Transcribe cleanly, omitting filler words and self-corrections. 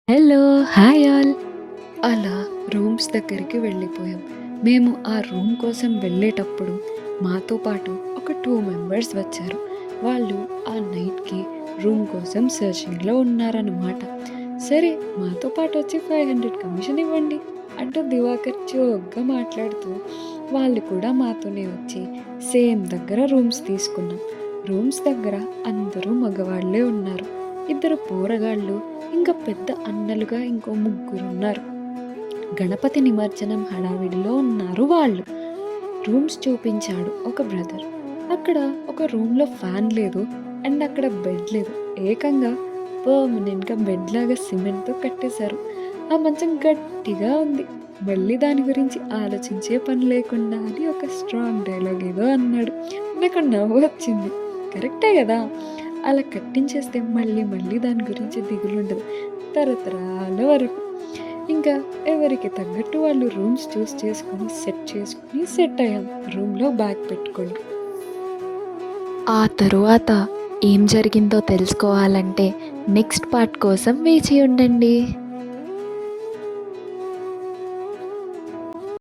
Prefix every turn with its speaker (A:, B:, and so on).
A: Hello! Hi all. అలా rooms దగ్గరికి వెళ్ళిపోయాం. మేము ఆ రూమ్ కోసం వెళ్ళేటప్పుడు మాతో పాటు ఒక 2 మెంబర్స్ వచ్చారు. వాళ్ళు ఆ నైట్‌కి రూమ్ కోసం సెర్చింగ్‌లో ఉన్నారనమాట. సరే మాతో పాటు వచ్చి 500 కమిషన్ ఇవ్వండి అంటూ దివాకర్ జోక్‌గా మాట్లాడుతూ వాళ్ళు కూడా మాతోనే వచ్చి సేమ్ దగ్గర రూమ్స్ తీసుకున్నాం. రూమ్స్ దగ్గర అందరూ మగవాళ్ళే ఉన్నారు. ఇద్దరు పోరగాళ్ళు, ఇంకా పెద్ద అన్నలుగా ఇంకో ముగ్గురున్నారు. గణపతి నిమజ్జనం హడావిడిలో ఉన్నారు వాళ్ళు. రూమ్స్ చూపించాడు ఒక బ్రదర్. అక్కడ ఒక రూమ్‌లో ఫ్యాన్ లేదు. అండ్ అక్కడ బెడ్ లేదు. ఏకంగా పర్మనెంట్‌గా బెడ్‌లాగా సిమెంట్‌తో కట్టేశారు. ఆ మంచం గట్టిగా ఉంది. మళ్ళీ దాని గురించి ఆలోచించే పని లేకుండా అని ఒక స్ట్రాంగ్ డైలాగ్ ఏదో అన్నాడు. నాకు నవ్వొచ్చింది. కరెక్టే గదా! అలా కట్టించేస్తే మళ్ళీ మళ్ళీ దాని గురించి దిగులుండదు. తరతరాల వరకు. ఇంకా ఎవరికి తగ్గట్టు వాళ్ళు రూమ్స్ చేసుకొని సెట్ అయ్యాం. రూమ్‌లో బ్యాగ్ పెట్టుకొని.
B: ఆ తరువాత ఏం జరిగిందో తెలుసుకోవాలంటే నెక్స్ట్ పార్ట్ కోసం వేచి ఉండండి.